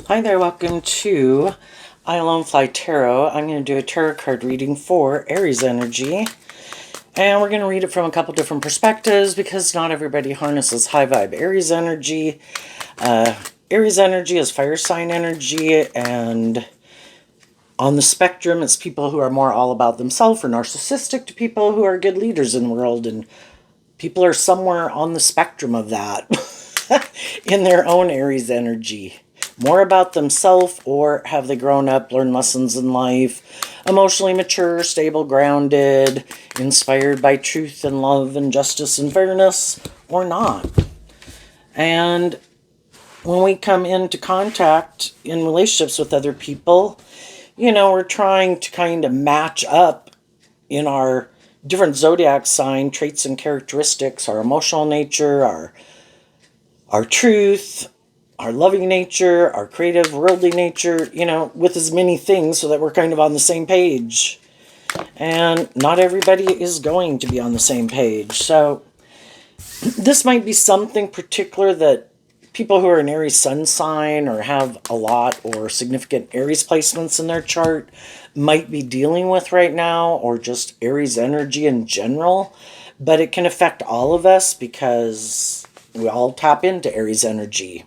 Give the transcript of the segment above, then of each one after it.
Hi there, welcome to I Alone Fly Tarot. I'm going to do a tarot card reading for Aries energy. And we're going to read it from a couple different perspectives because not everybody harnesses high vibe Aries energy. Aries energy is fire sign energy, and on the spectrum, it's people who are more all about themselves or narcissistic to people who are good leaders in the world. And people are somewhere on the spectrum of that in their own Aries energy. More about themselves, or have they grown up, learned lessons in life, emotionally mature, stable, grounded, inspired by truth and love and justice and fairness, or not. And when we come into contact in relationships with other people, we're trying to kind of match up in our different zodiac sign traits and characteristics, our emotional nature, our truth, our loving nature, our creative, worldly nature, with as many things so that we're kind of on the same page. And not everybody is going to be on the same page. So this might be something particular that people who are an Aries sun sign or have a lot or significant Aries placements in their chart might be dealing with right now, or just Aries energy in general. But it can affect all of us because we all tap into Aries energy.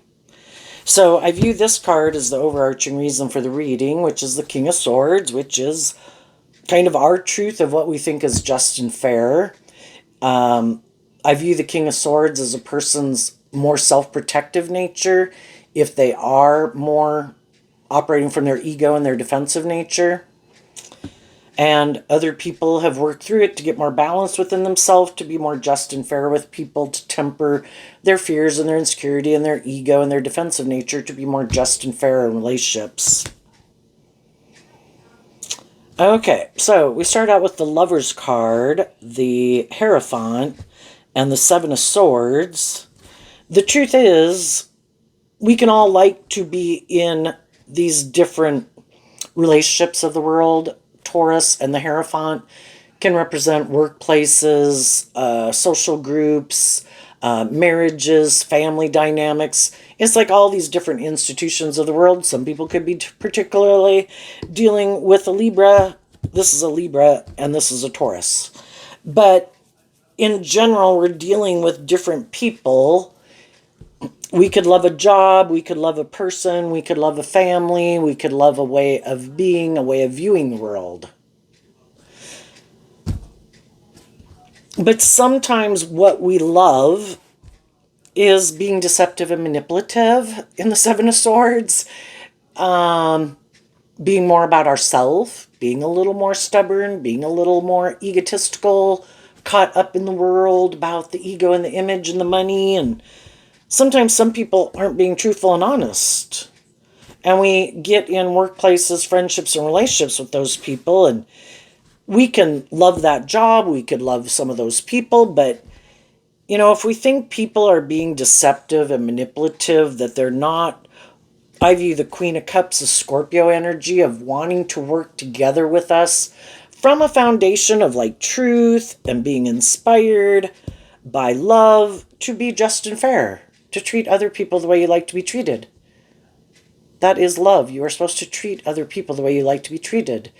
So I view this card as the overarching reason for the reading, which is the King of Swords, which is kind of our truth of what we think is just and fair. I view the King of Swords as a person's more self-protective nature if they are more operating from their ego and their defensive nature. And other people have worked through it to get more balance within themselves, to be more just and fair with people, to temper their fears and their insecurity and their ego and their defensive nature, to be more just and fair in relationships. Okay, so we start out with the Lover's card, the Hierophant, and the Seven of Swords. The truth is, we can all like to be in these different relationships of the world. Taurus and the Hierophant can represent workplaces, social groups, marriages, family dynamics. It's like all these different institutions of the world. Some people could be particularly dealing with a Libra. This is a Libra and this is a Taurus. But in general, we're dealing with different people. We could love a job, we could love a person, we could love a family, we could love a way of being, a way of viewing the world. But sometimes what we love is being deceptive and manipulative in the Seven of Swords. Being more about ourselves, being a little more stubborn, being a little more egotistical, caught up in the world, about the ego and the image and the money. And sometimes some people aren't being truthful and honest. And we get in workplaces, friendships, and relationships with those people, and we can love that job, we could love some of those people, but, if we think people are being deceptive and manipulative, that they're not, I view the Queen of Cups as Scorpio energy of wanting to work together with us from a foundation of truth and being inspired by love, to be just and fair, to treat other people the way you like to be treated. That is love. You are supposed to treat other people the way you like to be treated.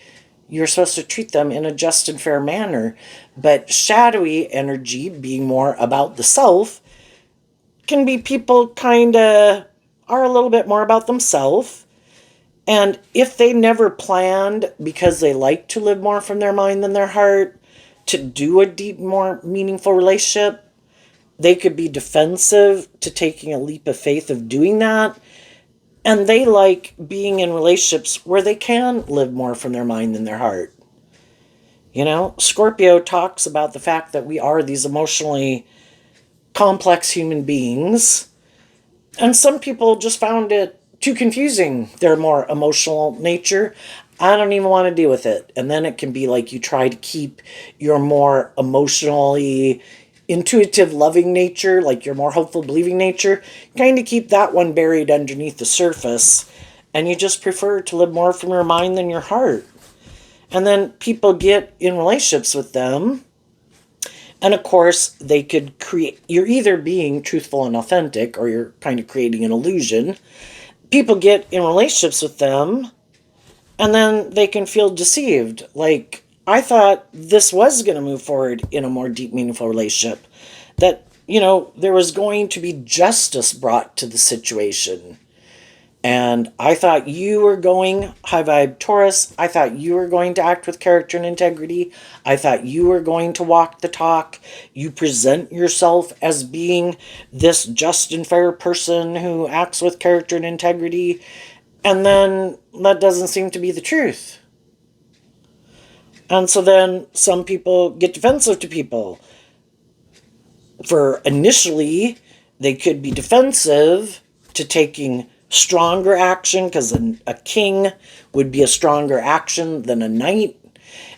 You're supposed to treat them in a just and fair manner. But shadowy energy, being more about the self, can be people kind of are a little bit more about themselves. And if they never planned, because they like to live more from their mind than their heart, to do a deep, more meaningful relationship, they could be defensive to taking a leap of faith of doing that. And they like being in relationships where they can live more from their mind than their heart. Scorpio talks about the fact that we are these emotionally complex human beings. And some people just found it too confusing, their more emotional nature. I don't even want to deal with it. And then it can be like you try to keep your more emotionally intuitive, loving nature, like your more hopeful, believing nature, kind of keep that one buried underneath the surface. And you just prefer to live more from your mind than your heart. And then people get in relationships with them. And of course, they could you're either being truthful and authentic, or you're kind of creating an illusion. people get in relationships with them and then they can feel deceived. Like, I thought this was going to move forward in a more deep, meaningful relationship. That, there was going to be justice brought to the situation. And I thought you were going, high vibe Taurus, I thought you were going to act with character and integrity. I thought you were going to walk the talk. You present yourself as being this just and fair person who acts with character and integrity. And then that doesn't seem to be the truth. And so then some people get defensive to people. For initially, they could be defensive to taking stronger action, because a king would be a stronger action than a knight.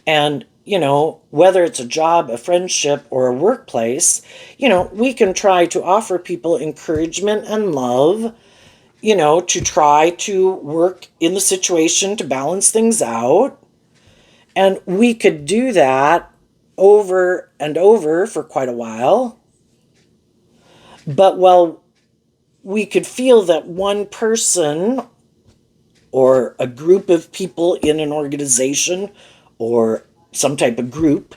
And, whether it's a job, a friendship, or a workplace, we can try to offer people encouragement and love, to try to work in the situation to balance things out. And we could do that over and over for quite a while. But we could feel that one person or a group of people in an organization or some type of group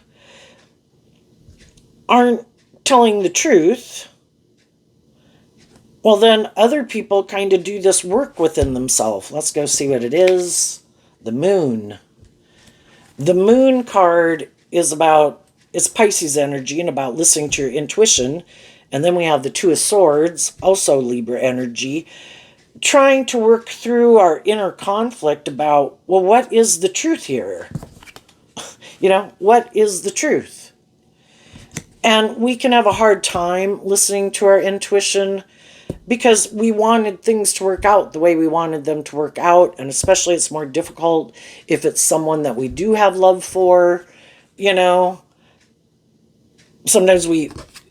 aren't telling the truth, well, then other people kind of do this work within themselves. Let's go see what it is. The moon. The moon card is it's Pisces energy and about listening to your intuition. And then we have the Two of Swords, also Libra energy, trying to work through our inner conflict about, well, what is the truth here? What is the truth? And we can have a hard time listening to our intuition because we wanted things to work out the way we wanted them to work out. And especially it's more difficult if it's someone that we do have love for, Sometimes we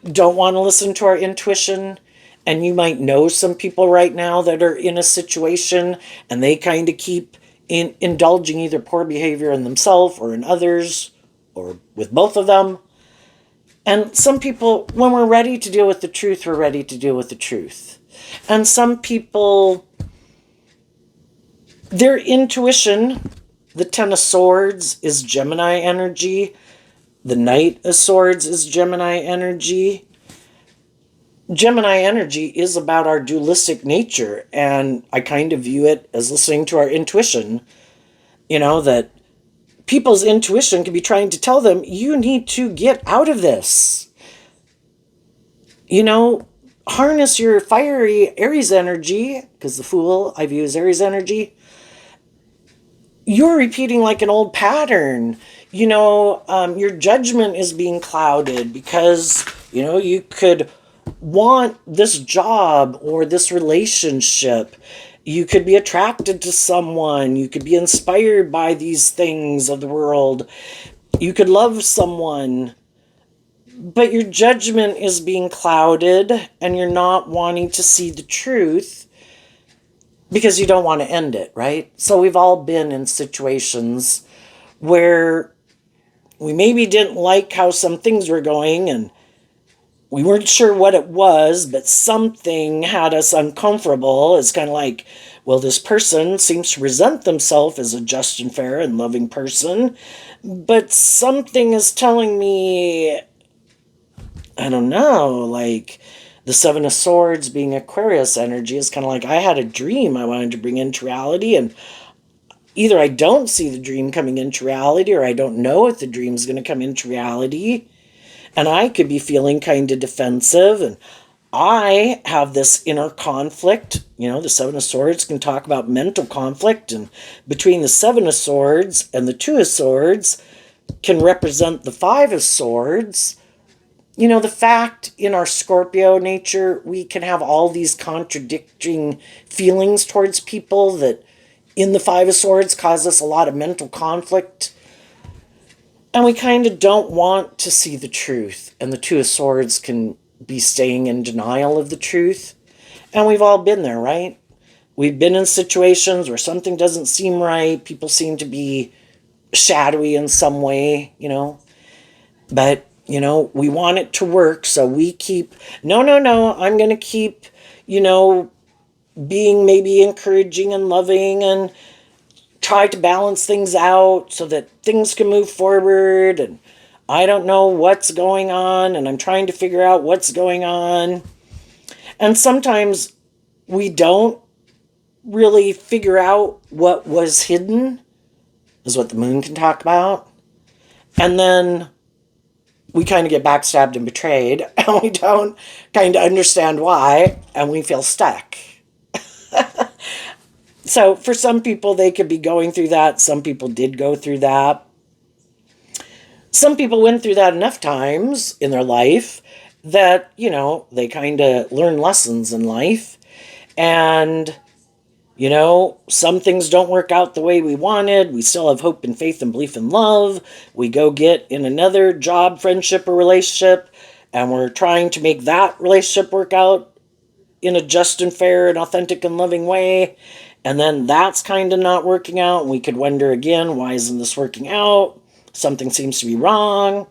don't want to listen to our intuition, and you might know some people right now that are in a situation and they kind of keep indulging either poor behavior in themselves or in others or with both of them. And some people, when we're ready to deal with the truth, we're ready to deal with the truth. And some people, their intuition, the Ten of Swords is Gemini energy. The Knight of Swords is Gemini energy. Gemini energy is about our dualistic nature, and I kind of view it as listening to our intuition. That people's intuition can be trying to tell them, you need to get out of this. Harness your fiery Aries energy, because the Fool I view as Aries energy. You're repeating like an old pattern. Your judgment is being clouded because, you could want this job or this relationship. You could be attracted to someone. You could be inspired by these things of the world. You could love someone. But your judgment is being clouded and you're not wanting to see the truth because you don't want to end it, right? So we've all been in situations where we maybe didn't like how some things were going and we weren't sure what it was, but something had us uncomfortable. It's kind of like, well, this person seems to present themselves as a just and fair and loving person, but something is telling me, I don't know, like the Seven of Swords being Aquarius energy is kind of like, I had a dream I wanted to bring into reality, and either I don't see the dream coming into reality or I don't know if the dream's going to come into reality. And I could be feeling kind of defensive, and I have this inner conflict. The Seven of Swords can talk about mental conflict, and between the Seven of Swords and the Two of Swords can represent the Five of Swords. The fact in our Scorpio nature, we can have all these contradicting feelings towards people that in the Five of Swords cause us a lot of mental conflict. And we kind of don't want to see the truth. And the Two of Swords can be staying in denial of the truth. And we've all been there, right? We've been in situations where something doesn't seem right. People seem to be shadowy in some way, But, we want it to work. So we keep, no, I'm going to keep, being maybe encouraging and loving and try to balance things out so that things can move forward. And I don't know what's going on, and I'm trying to figure out what's going on. And sometimes we don't really figure out what was hidden, is what the moon can talk about. And then we kind of get backstabbed and betrayed, and we don't kind of understand why, and we feel stuck. So for some people, they could be going through that. Some people did go through that. Some people went through that enough times in their life that, they kind of learn lessons in life. And, some things don't work out the way we wanted. We still have hope and faith and belief and love. We go get in another job, friendship, or relationship, and we're trying to make that relationship work out in a just and fair and authentic and loving way. And then that's kind of not working out. And we could wonder again, why isn't this working out? Something seems to be wrong.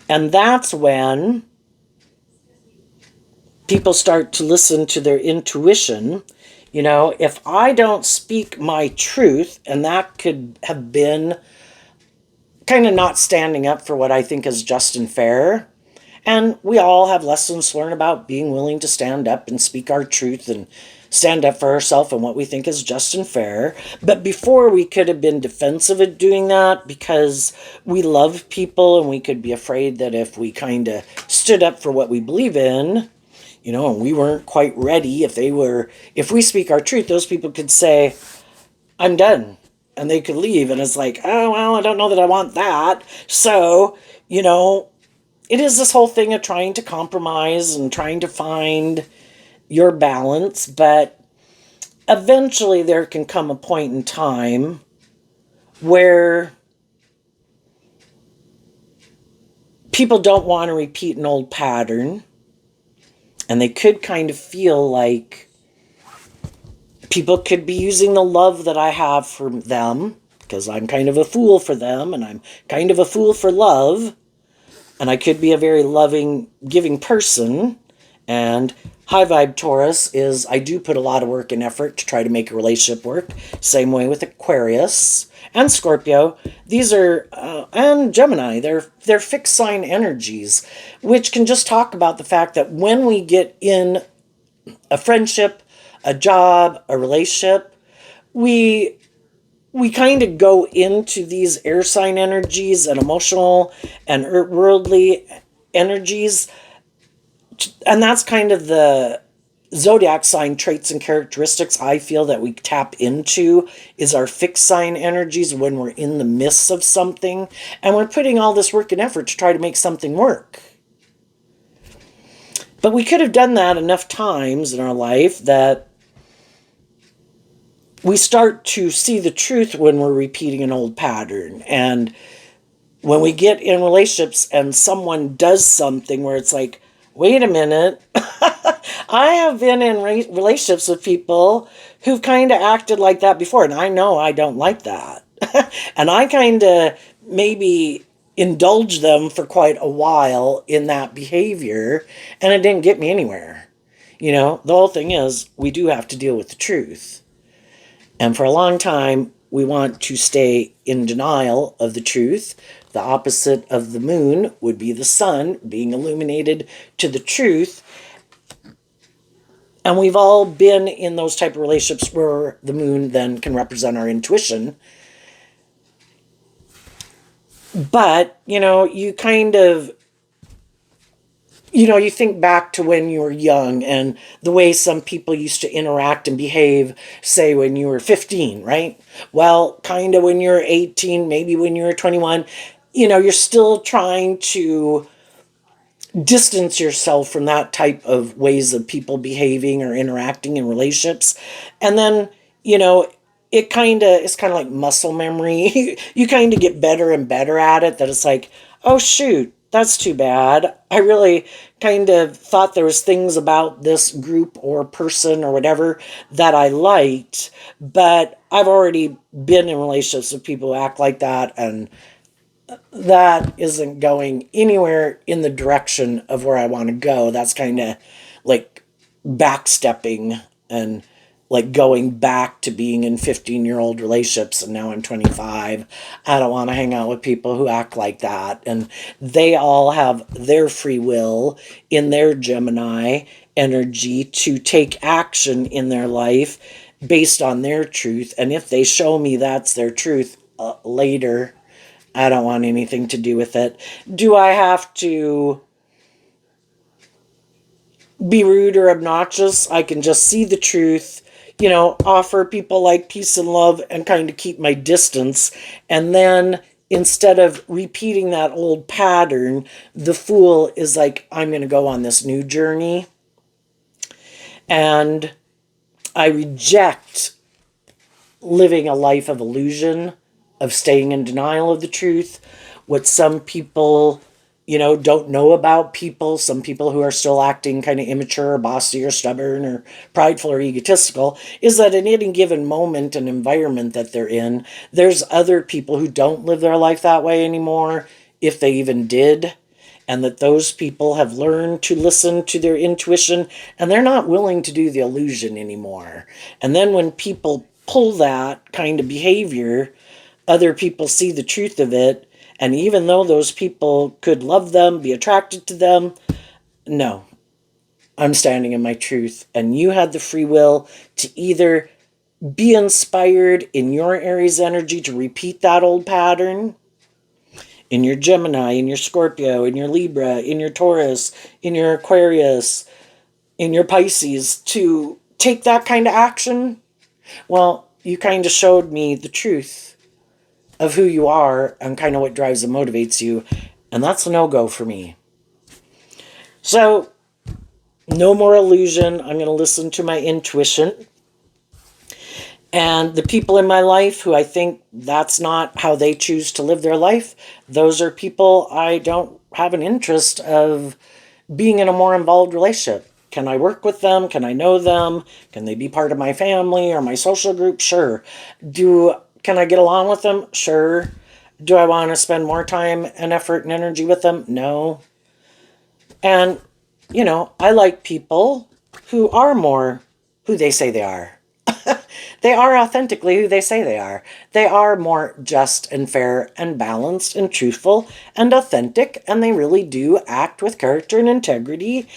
And that's when people start to listen to their intuition. If I don't speak my truth, and that could have been kind of not standing up for what I think is just and fair. And we all have lessons to learn about being willing to stand up and speak our truth and stand up for ourselves and what we think is just and fair. But before, we could have been defensive at doing that because we love people, and we could be afraid that if we kind of stood up for what we believe in, and we weren't quite ready, if we speak our truth, those people could say, I'm done. And they could leave. And it's like, oh, well, I don't know that I want that. So, it is this whole thing of trying to compromise and trying to find your balance. But eventually there can come a point in time where people don't want to repeat an old pattern. And they could kind of feel like people could be using the love that I have for them, because I'm kind of a fool for them, and I'm kind of a fool for love. And I could be a very loving, giving person. And high vibe Taurus is, I do put a lot of work and effort to try to make a relationship work. Same way with Aquarius and Scorpio. These are, and Gemini, they're fixed sign energies, which can just talk about the fact that when we get in a friendship, a job, a relationship, we kind of go into these air sign energies and emotional and worldly energies. And that's kind of the zodiac sign traits and characteristics I feel that we tap into, is our fixed sign energies when we're in the midst of something and we're putting all this work and effort to try to make something work. But we could have done that enough times in our life that we start to see the truth when we're repeating an old pattern. And when we get in relationships and someone does something where it's like, wait a minute, I have been in relationships with people who've kind of acted like that before, and I know I don't like that. And I kind of maybe indulged them for quite a while in that behavior, and it didn't get me anywhere. The whole thing is, we do have to deal with the truth. And for a long time, we want to stay in denial of the truth. The opposite of the moon would be the sun, being illuminated to the truth. And we've all been in those type of relationships where the moon then can represent our intuition. But, you kind of, you think back to when you were young and the way some people used to interact and behave, say, when you were 15, right? Well, kind of when you're 18, maybe when you're 21, you're still trying to distance yourself from that type of ways of people behaving or interacting in relationships. And then, it's kind of like muscle memory. You kind of get better and better at it, that it's like, oh shoot, that's too bad. I really kind of thought there was things about this group or person or whatever that I liked, but I've already been in relationships with people who act like that, and that isn't going anywhere in the direction of where I want to go. That's kind of like backstepping and like going back to being in 15-year-old relationships, and now I'm 25. I don't want to hang out with people who act like that. And they all have their free will in their Gemini energy to take action in their life based on their truth. And if they show me that's their truth later, I don't want anything to do with it. Do I have to be rude or obnoxious? I can just see the truth, offer people like peace and love and kind of keep my distance. And then instead of repeating that old pattern, the Fool is like, I'm going to go on this new journey. And I reject living a life of illusion, of staying in denial of the truth. What some people, don't know about people, some people who are still acting kind of immature or bossy or stubborn or prideful or egotistical, is that in any given moment and environment that they're in, there's other people who don't live their life that way anymore, if they even did. And that those people have learned to listen to their intuition, and they're not willing to do the illusion anymore. And then when people pull that kind of behavior, other people see the truth of it. And even though those people could love them, be attracted to them, no, I'm standing in my truth. And you had the free will to either be inspired in your Aries energy to repeat that old pattern, in your Gemini, in your Scorpio, in your Libra, in your Taurus, in your Aquarius, in your Pisces, to take that kind of action. Well, you kind of showed me the truth of who you are and kind of what drives and motivates you. And that's a no-go for me. So, no more illusion. I'm going to listen to my intuition. And the people in my life who I think that's not how they choose to live their life, those are people I don't have an interest of being in a more involved relationship. Can I work with them? Can I know them? Can they be part of my family or my social group? Sure. Can I get along with them? Sure. Do I want to spend more time and effort and energy with them? No. And, I like people who are more who they say they are. They are authentically who they say they are. They are more just and fair and balanced and truthful and authentic, and they really do act with character and integrity.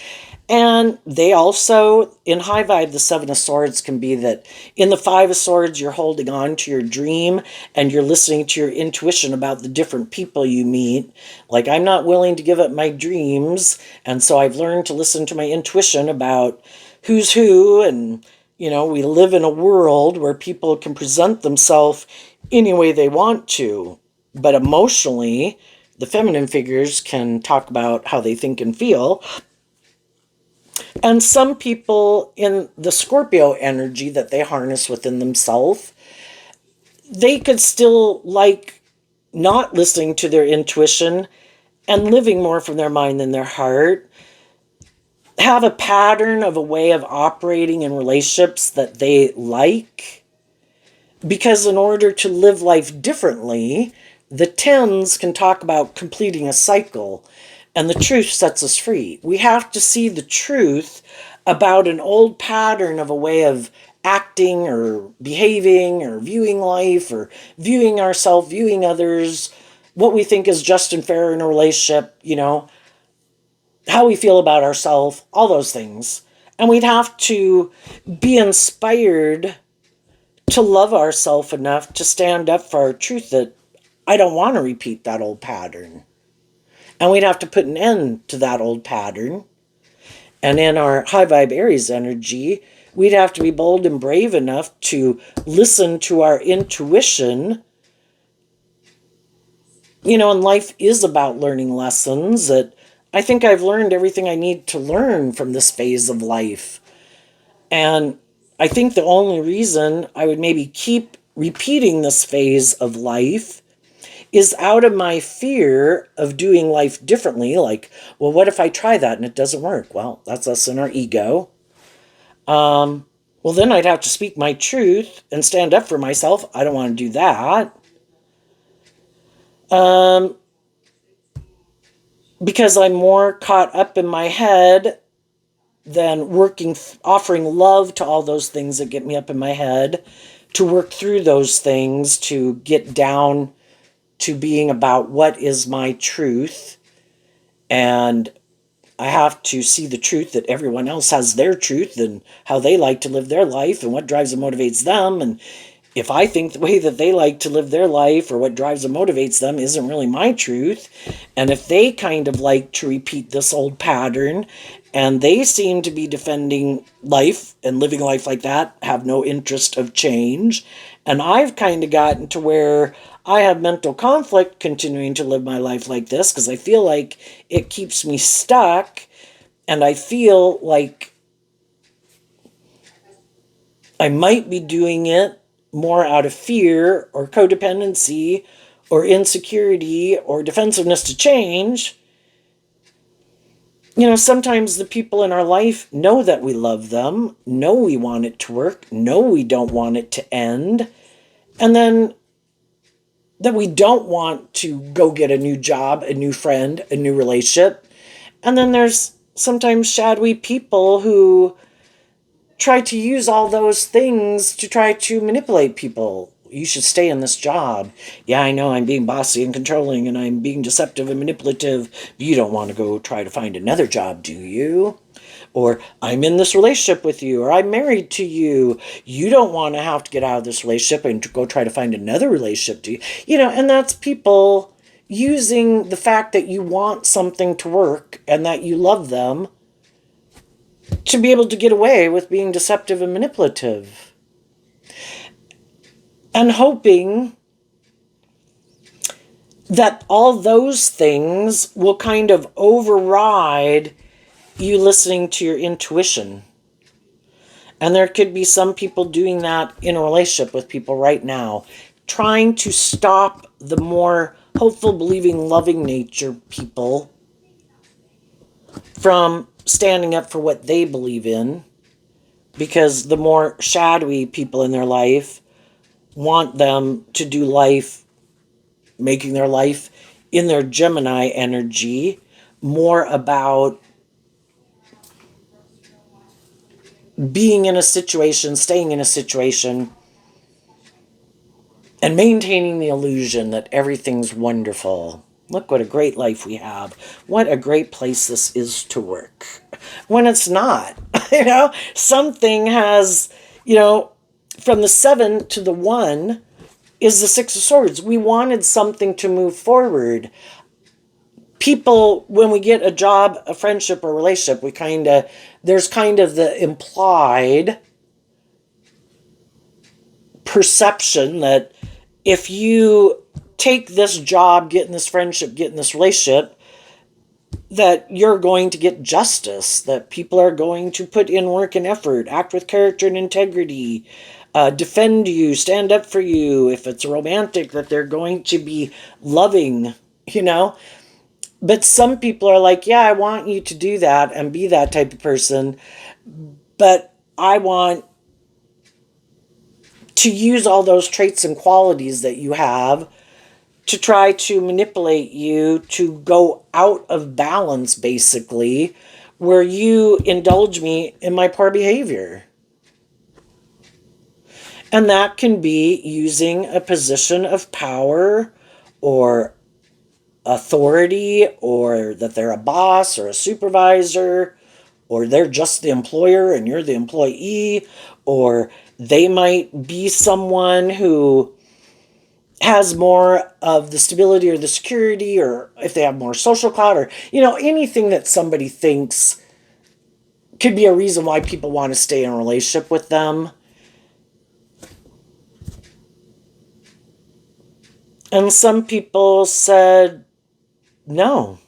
And they also, in high vibe, the Seven of Swords can be that in the Five of Swords, you're holding on to your dream and you're listening to your intuition about the different people you meet. Like, I'm not willing to give up my dreams, and so I've learned to listen to my intuition about who's who. And we live in a world where people can present themselves any way they want to, but emotionally, the feminine figures can talk about how they think and feel. And some people in the Scorpio energy that they harness within themselves, they could still like not listening to their intuition and living more from their mind than their heart, have a pattern of a way of operating in relationships that they like. Because in order to live life differently, the tens can talk about completing a cycle, and the truth sets us free. We have to see the truth about an old pattern of a way of acting or behaving or viewing life or viewing ourselves, viewing others, what we think is just and fair in a relationship, how we feel about ourselves, all those things. And we'd have to be inspired to love ourselves enough to stand up for our truth that I don't want to repeat that old pattern. And we'd have to put an end to that old pattern. And in our high vibe Aries energy, we'd have to be bold and brave enough to listen to our intuition. And life is about learning lessons that I think I've learned everything I need to learn from this phase of life. And I think the only reason I would maybe keep repeating this phase of life is out of my fear of doing life differently. Like, well, what if I try that and it doesn't work? Well, that's us in our ego. Well, then I'd have to speak my truth and stand up for myself. I don't want to do that. Because I'm more caught up in my head then offering love to all those things that get me up in my head, to work through those things, to get down to being about what is my truth. And I have to see the truth that everyone else has their truth and how they like to live their life and what drives and motivates them. And if I think the way that they like to live their life or what drives and motivates them isn't really my truth, and if they kind of like to repeat this old pattern and they seem to be defending life and living life like that, have no interest of change, and I've kind of gotten to where I have mental conflict continuing to live my life like this because I feel like it keeps me stuck, and I feel like I might be doing it more out of fear or codependency or insecurity or defensiveness to change. You know, sometimes the people in our life know that we love them, know we want it to work, know we don't want it to end, and then that we don't want to go get a new job, a new friend, a new relationship. And then there's sometimes shadowy people who try to use all those things to try to manipulate people. You should stay in this job. Yeah, I know I'm being bossy and controlling and I'm being deceptive and manipulative. But you don't want to go try to find another job, do you? Or I'm in this relationship with you, or I'm married to you. You don't want to have to get out of this relationship and to go try to find another relationship, do you? You know, and that's people using the fact that you want something to work and that you love them to be able to get away with being deceptive and manipulative. And hoping that all those things will kind of override you listening to your intuition. And there could be some people doing that in a relationship with people right now, trying to stop the more hopeful, believing, loving nature people from standing up for what they believe in, because the more shadowy people in their life want them to do life, making their life in their Gemini energy more about being in a situation, staying in a situation, and maintaining the illusion that everything's wonderful. Look what a great life we have. What a great place this is to work. When it's not. You know, something has, you know, from the 7 to the 1 is the 6 of Swords. We wanted something to move forward. People, when we get a job, a friendship, or relationship, there's kind of the implied perception that if you take this job, get in this friendship, get in this relationship, that you're going to get justice, that people are going to put in work and effort, act with character and integrity, defend you, stand up for you. If it's romantic, that they're going to be loving, you know. But some people are like, yeah, I want you to do that and be that type of person, but I want to use all those traits and qualities that you have to try to manipulate you to go out of balance, basically, where you indulge me in my poor behavior. And that can be using a position of power or authority, or that they're a boss or a supervisor, or they're just the employer and you're the employee, or they might be someone who has more of the stability or the security, or if they have more social clout, or, you know, anything that somebody thinks could be a reason why people want to stay in a relationship with them. And some people said, no.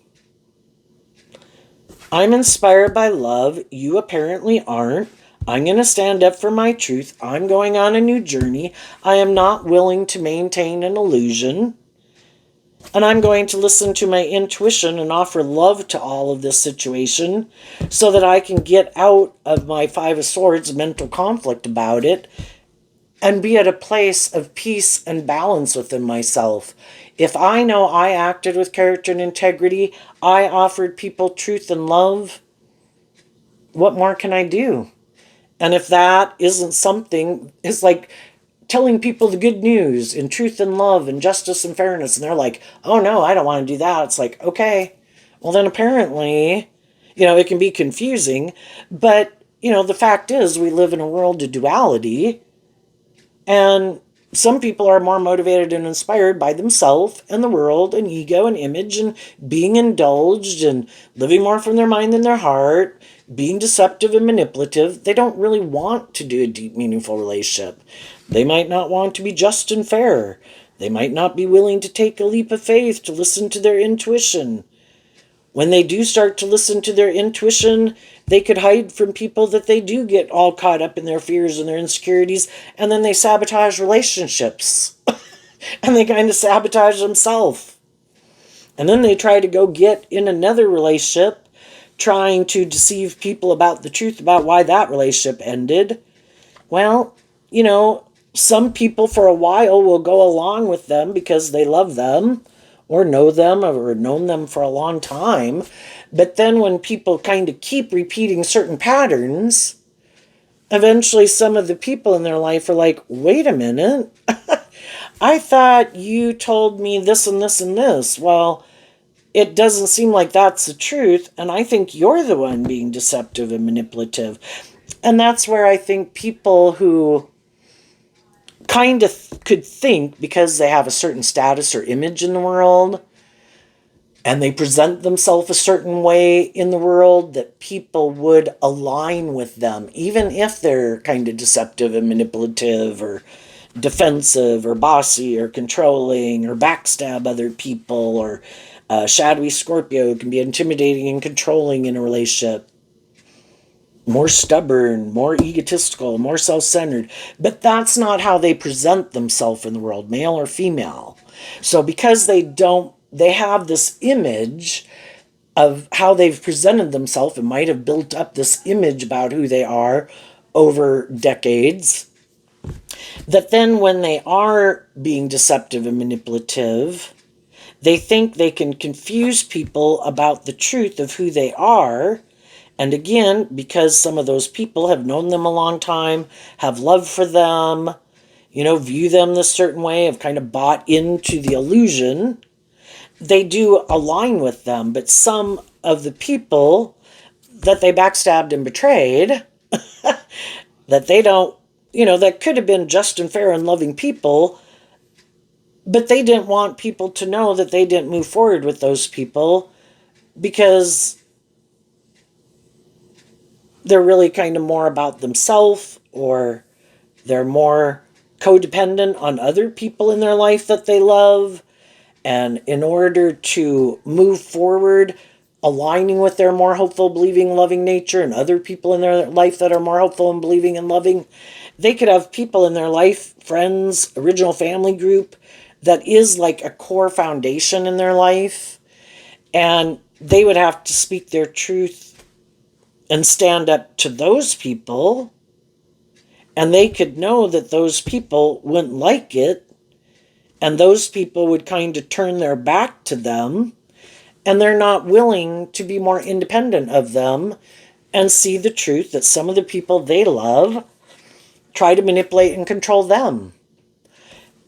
I'm inspired by love. You apparently aren't. I'm going to stand up for my truth. I'm going on a new journey. I am not willing to maintain an illusion. And I'm going to listen to my intuition and offer love to all of this situation so that I can get out of my 5 of Swords mental conflict about it and be at a place of peace and balance within myself. If I know I acted with character and integrity, I offered people truth and love, what more can I do? And if that isn't something, it's like telling people the good news in truth and love and justice and fairness. And they're like, oh no, I don't want to do that. It's like, okay, well then apparently, it can be confusing. But, the fact is we live in a world of duality. And some people are more motivated and inspired by themselves and the world and ego and image and being indulged and living more from their mind than their heart, being deceptive and manipulative. They don't really want to do a deep, meaningful relationship. They might not want to be just and fair. They might not be willing to take a leap of faith to listen to their intuition. When they do start to listen to their intuition, they could hide from people that they do get all caught up in their fears and their insecurities, and then they sabotage relationships. And they kind of sabotage themselves. And then they try to go get in another relationship, trying to deceive people about the truth about why that relationship ended. Well, some people for a while will go along with them because they love them or know them or known them for a long time. But then when people kind of keep repeating certain patterns, eventually some of the people in their life are like, wait a minute, I thought you told me this and this and this. Well, it doesn't seem like that's the truth, and I think you're the one being deceptive and manipulative. And that's where I think people who kind of could think, because they have a certain status or image in the world, and they present themselves a certain way in the world, that people would align with them, even if they're kind of deceptive and manipulative or defensive or bossy or controlling or backstab other people, or shadowy Scorpio can be intimidating and controlling in a relationship, more stubborn, more egotistical, more self-centered. But that's not how they present themselves in the world, male or female. So because they have this image of how they've presented themselves and might have built up this image about who they are over decades, that then when they are being deceptive and manipulative, they think they can confuse people about the truth of who they are. And again, because some of those people have known them a long time, have love for them, view them this certain way, have kind of bought into the illusion, they do align with them. But some of the people that they backstabbed and betrayed, that they don't, that could have been just and fair and loving people, but they didn't want people to know that they didn't move forward with those people because they're really kind of more about themselves, or they're more codependent on other people in their life that they love. And in order to move forward, aligning with their more hopeful, believing, loving nature and other people in their life that are more hopeful and believing and loving, they could have people in their life, friends, original family group, that is like a core foundation in their life. And they would have to speak their truth and stand up to those people, and they could know that those people wouldn't like it, and those people would kind of turn their back to them, and they're not willing to be more independent of them and see the truth that some of the people they love try to manipulate and control them.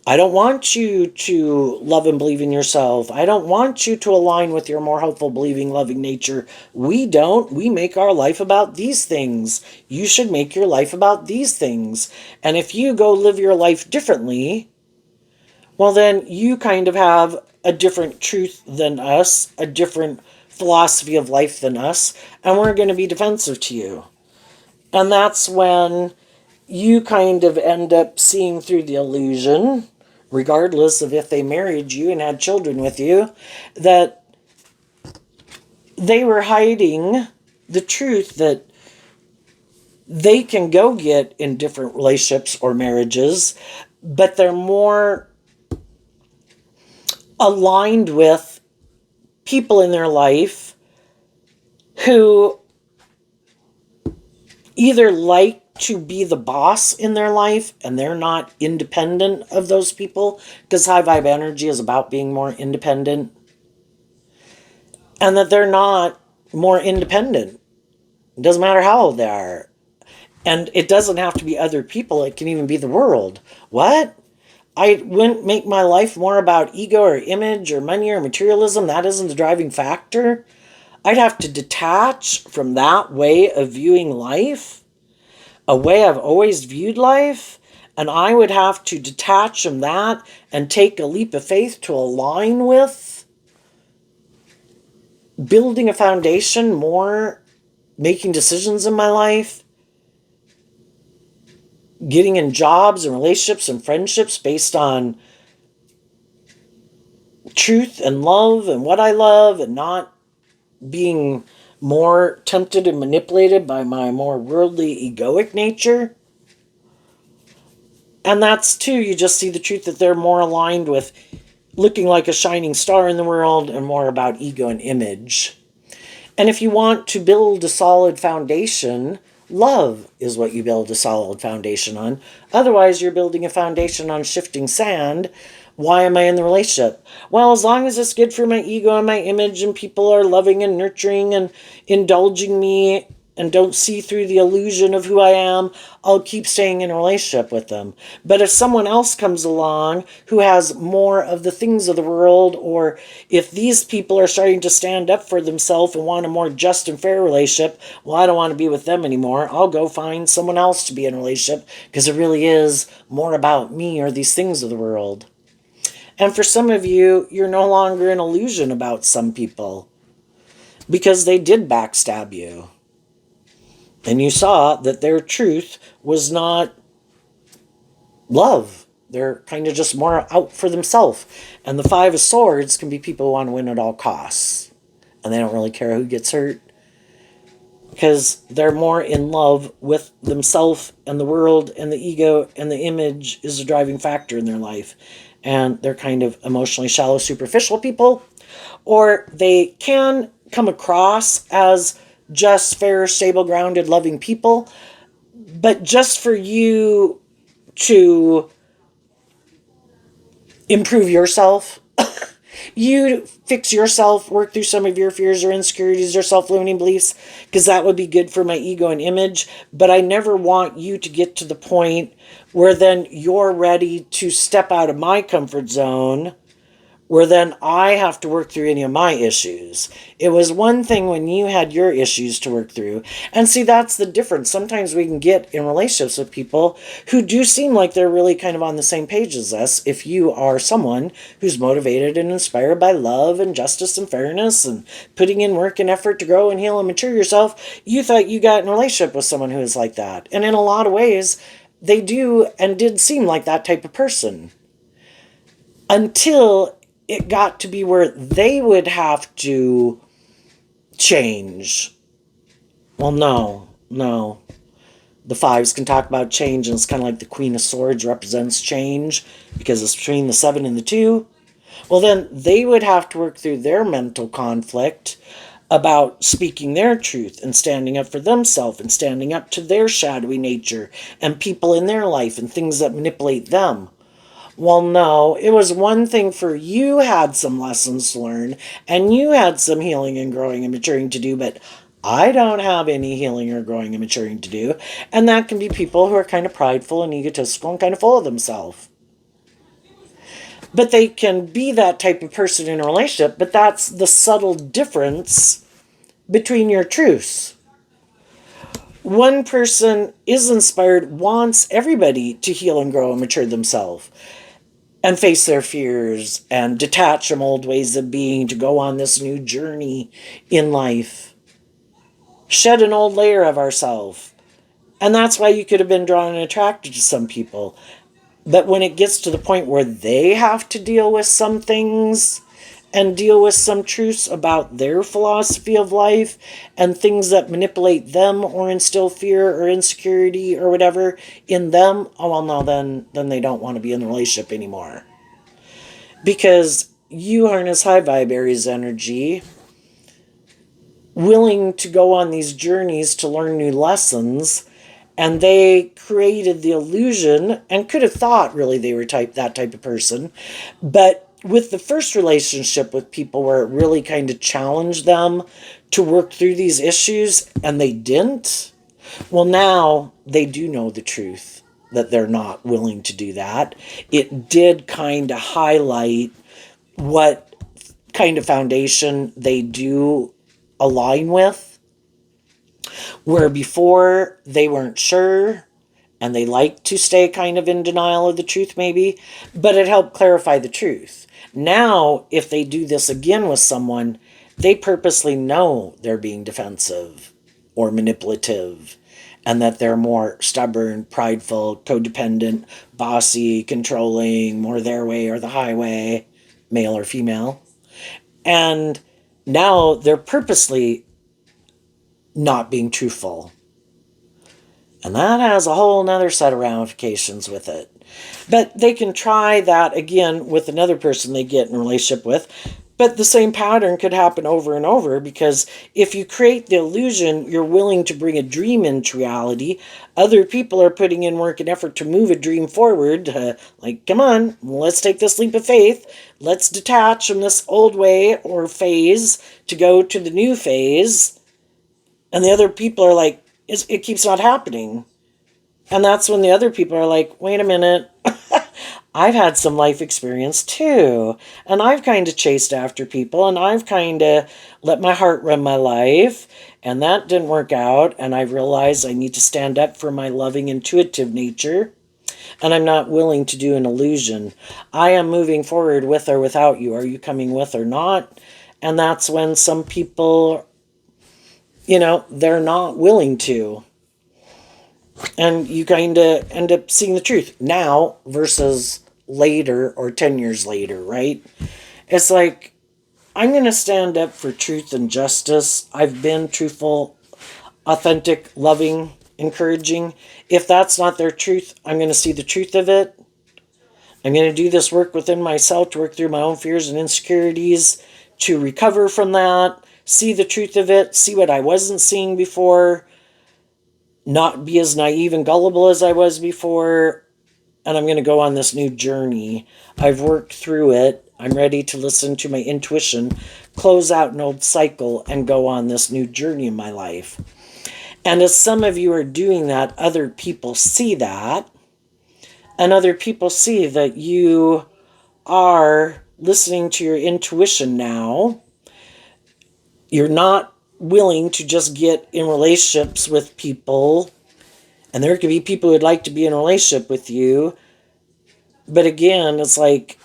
I don't want you to love and believe in yourself. I don't want you to align with your more hopeful, believing, loving nature. We don't. We make our life about these things. You should make your life about these things. And if you go live your life differently, well, then you kind of have a different truth than us, a different philosophy of life than us, and we're going to be defensive to you. And that's when you kind of end up seeing through the illusion, regardless of if they married you and had children with you, that they were hiding the truth that they can go get in different relationships or marriages, but they're more aligned with people in their life who either like to be the boss in their life and they're not independent of those people, because high vibe energy is about being more independent, and that they're not more independent. It doesn't matter how old they are. And it doesn't have to be other people. It can even be the world. What? I wouldn't make my life more about ego or image or money or materialism. That isn't the driving factor. I'd have to detach from that way of viewing life, a way I've always viewed life, and I would have to detach from that and take a leap of faith to align with building a foundation more, making decisions in my life, getting in jobs and relationships and friendships based on truth and love and what I love, and not being more tempted and manipulated by my more worldly egoic nature. And that's too, you just see the truth that they're more aligned with looking like a shining star in the world and more about ego and image. And if you want to build a solid foundation, love is what you build a solid foundation on. Otherwise, you're building a foundation on shifting sand. Why am I in the relationship? Well, as long as it's good for my ego and my image and people are loving and nurturing and indulging me and don't see through the illusion of who I am, I'll keep staying in a relationship with them. But if someone else comes along who has more of the things of the world, or if these people are starting to stand up for themselves and want a more just and fair relationship, well, I don't want to be with them anymore. I'll go find someone else to be in a relationship because it really is more about me or these things of the world. And for some of you, you're no longer an illusion about some people because they did backstab you. And you saw that their truth was not love. They're kind of just more out for themselves. And the Five of Swords can be people who want to win at all costs. And they don't really care who gets hurt. Because they're more in love with themselves and the world, and the ego and the image is a driving factor in their life. And they're kind of emotionally shallow, superficial people. Or they can come across as just, fair, stable, grounded, loving people. But just for you to improve yourself, you fix yourself, work through some of your fears or insecurities or self-limiting beliefs, because that would be good for my ego and image. But I never want you to get to the point where then you're ready to step out of my comfort zone, where then I have to work through any of my issues. It was one thing when you had your issues to work through. And see, that's the difference. Sometimes we can get in relationships with people who do seem like they're really kind of on the same page as us. If you are someone who's motivated and inspired by love and justice and fairness and putting in work and effort to grow and heal and mature yourself, you thought you got in a relationship with someone who is like that. And in a lot of ways, they do and did seem like that type of person. Until it got to be where they would have to change. Well, no. The Fives can talk about change, and it's kind of like the Queen of Swords represents change because it's between the 7 and the 2. Well, then they would have to work through their mental conflict about speaking their truth and standing up for themselves and standing up to their shadowy nature and people in their life and things that manipulate them. Well, no, it was one thing for you had some lessons to learn and you had some healing and growing and maturing to do, but I don't have any healing or growing and maturing to do. And that can be people who are kind of prideful and egotistical and kind of full of themselves. But they can be that type of person in a relationship, but that's the subtle difference between your truths. One person is inspired, wants everybody to heal and grow and mature themselves and face their fears and detach from old ways of being to go on this new journey in life. Shed an old layer of ourselves. And that's why you could have been drawn and attracted to some people. But when it gets to the point where they have to deal with some things and deal with some truths about their philosophy of life and things that manipulate them or instill fear or insecurity or whatever in them, oh, well, no, then they don't want to be in the relationship anymore. Because you harness high vibe Aries energy, willing to go on these journeys to learn new lessons, and they created the illusion and could have thought really they were that type of person, but with the first relationship with people where it really kind of challenged them to work through these issues and they didn't, well, now they do know the truth that they're not willing to do that. It did kind of highlight what kind of foundation they do align with, where before they weren't sure and they like to stay kind of in denial of the truth, maybe, but it helped clarify the truth. Now, if they do this again with someone, they purposely know they're being defensive or manipulative and that they're more stubborn, prideful, codependent, bossy, controlling, more their way or the highway, male or female. And now they're purposely not being truthful. And that has a whole nother set of ramifications with it. But they can try that again with another person they get in a relationship with. But the same pattern could happen over and over, because if you create the illusion you're willing to bring a dream into reality, other people are putting in work and effort to move a dream forward. Like, come on, let's take this leap of faith. Let's detach from this old way or phase to go to the new phase. And the other people are like, it keeps not happening. And that's when the other people are like, wait a minute, I've had some life experience too. And I've kind of chased after people and I've kind of let my heart run my life. And that didn't work out. And I realized I need to stand up for my loving, intuitive nature. And I'm not willing to do an illusion. I am moving forward with or without you. Are you coming with or not? And that's when some people, they're not willing to. And you kind of end up seeing the truth now versus later or 10 years later, right? It's like, I'm going to stand up for truth and justice. I've been truthful, authentic, loving, encouraging. If that's not their truth, I'm going to see the truth of it. I'm going to do this work within myself to work through my own fears and insecurities, to recover from that, see the truth of it, see what I wasn't seeing before, not be as naive and gullible as I was before, and I'm going to go on this new journey. I've worked through it. I'm ready to listen to my intuition, close out an old cycle, and go on this new journey in my life. And as some of you are doing that, other people see that, and other people see that you are listening to your intuition now. You're not willing to just get in relationships with people, and there could be people who'd like to be in a relationship with you, but again, it's like,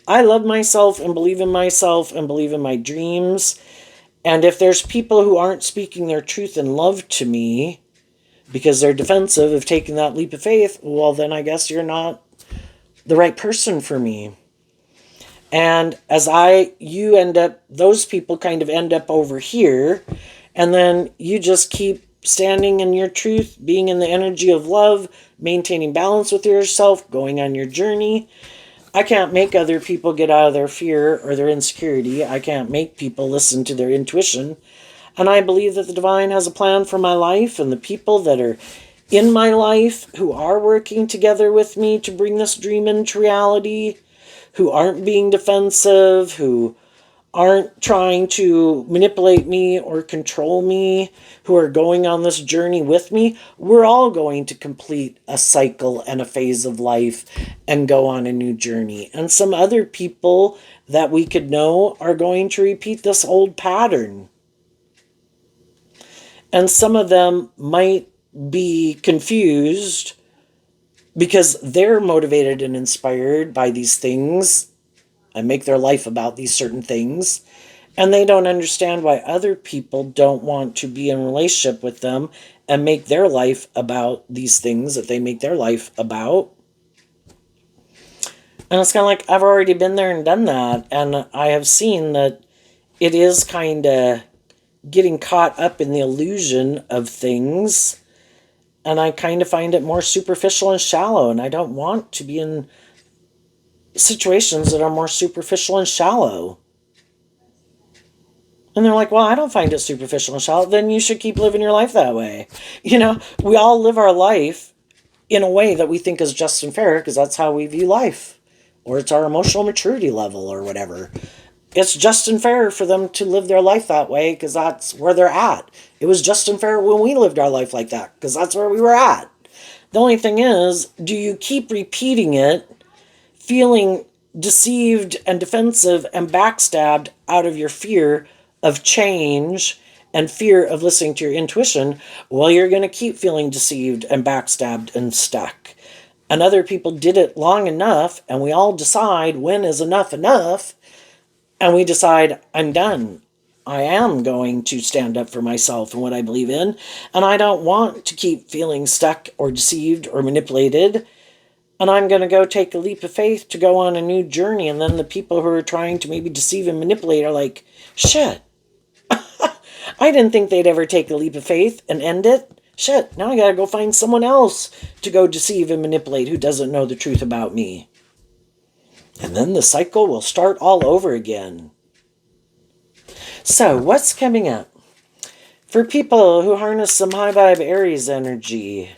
I love myself and believe in myself and believe in my dreams, and if there's people who aren't speaking their truth and love to me because they're defensive of taking that leap of faith, well, then I guess you're not the right person for me. And those people kind of end up over here, and then you just keep standing in your truth, being in the energy of love, maintaining balance with yourself, going on your journey. I can't make other people get out of their fear or their insecurity. I can't make people listen to their intuition. And I believe that the divine has a plan for my life, and the people that are in my life who are working together with me to bring this dream into reality, who aren't being defensive, who aren't trying to manipulate me or control me, who are going on this journey with me, we're all going to complete a cycle and a phase of life and go on a new journey. And some other people that we could know are going to repeat this old pattern. And some of them might be confused because they're motivated and inspired by these things and make their life about these certain things. And they don't understand why other people don't want to be in a relationship with them and make their life about these things that they make their life about. And it's kind of like, I've already been there and done that. And I have seen that it is kind of getting caught up in the illusion of things. And I kind of find it more superficial and shallow. And I don't want to be in situations that are more superficial and shallow. And they're like, well, I don't find it superficial and shallow. Then you should keep living your life that way. We all live our life in a way that we think is just and fair, because that's how we view life. or it's our emotional maturity level or whatever. It's just and fair for them to live their life that way because that's where they're at. It was just and fair when we lived our life like that because that's where we were at. The only thing is, do you keep repeating it, feeling deceived and defensive and backstabbed out of your fear of change and fear of listening to your intuition? Well, you're going to keep feeling deceived and backstabbed and stuck. And other people did it long enough, and we all decide when is enough enough, and we decide, I'm done. I am going to stand up for myself and what I believe in, and I don't want to keep feeling stuck or deceived or manipulated, and I'm going to go take a leap of faith to go on a new journey. And then the people who are trying to maybe deceive and manipulate are like, shit, I didn't think they'd ever take a leap of faith and end it. Shit, now I got to go find someone else to go deceive and manipulate who doesn't know the truth about me. And then the cycle will start all over again. So, what's coming up? For people who harness some high vibe Aries energy,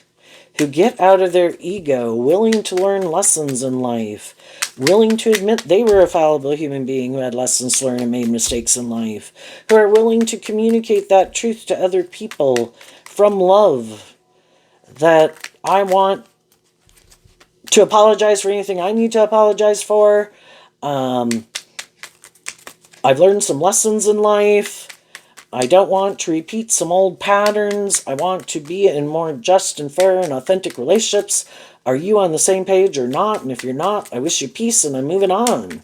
who get out of their ego, willing to learn lessons in life, willing to admit they were a fallible human being who had lessons to learn and made mistakes in life, who are willing to communicate that truth to other people from love, that I want to apologize for anything I need to apologize for. I've learned some lessons in life. I don't want to repeat some old patterns. I want to be in more just and fair and authentic relationships. Are you on the same page or not? And if you're not, I wish you peace and I'm moving on.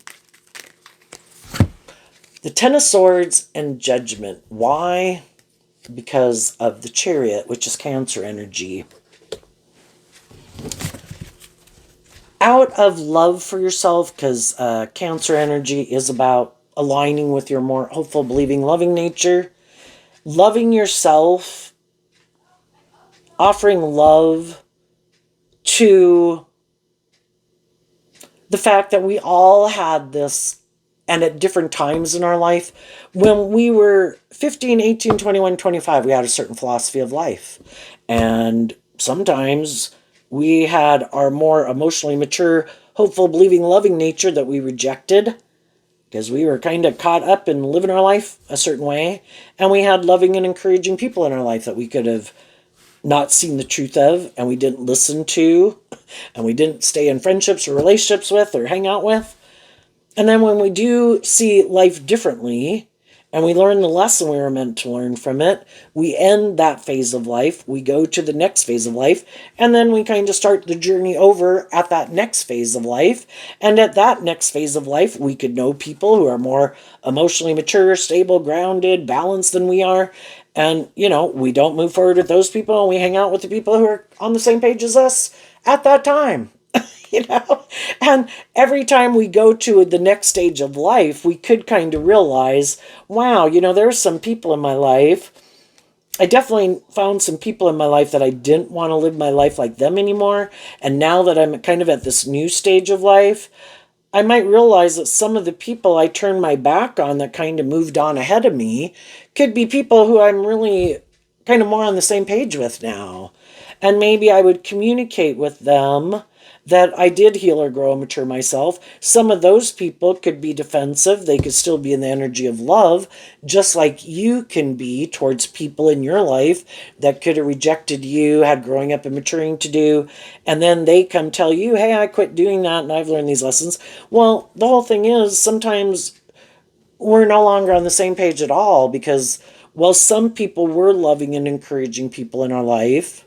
The Ten of Swords and Judgment. Why? Because of the Chariot, which is Cancer energy. Out of love for yourself, because Cancer energy is about aligning with your more hopeful, believing, loving nature. Loving yourself, offering love to the fact that we all had this, and at different times in our life, when we were 15, 18, 21, 25, we had a certain philosophy of life. And sometimes we had our more emotionally mature, hopeful, believing, loving nature that we rejected because we were kind of caught up in living our life a certain way. And we had loving and encouraging people in our life that we could have not seen the truth of, and we didn't listen to, and we didn't stay in friendships or relationships with or hang out with. And then when we do see life differently, and we learn the lesson we were meant to learn from it, we end that phase of life, we go to the next phase of life, and then we kind of start the journey over at that next phase of life. And at that next phase of life, we could know people who are more emotionally mature, stable, grounded, balanced than we are. And, you know, we don't move forward with those people, and we hang out with the people who are on the same page as us at that time. You know, and every time we go to the next stage of life, we could kind of realize, wow, you know, there's some people in my life. I definitely found some people in my life that I didn't want to live my life like them anymore. And now that I'm kind of at this new stage of life, I might realize that some of the people I turned my back on that kind of moved on ahead of me could be people who I'm really kind of more on the same page with now. And maybe I would communicate with them that I did heal or grow and mature myself. Some of those people could be defensive. They could still be in the energy of love, just like you can be towards people in your life that could have rejected you, had growing up and maturing to do, and then they come tell you, hey, I quit doing that and I've learned these lessons. Well, the whole thing is sometimes we're no longer on the same page at all because, well, some people were loving and encouraging people in our life,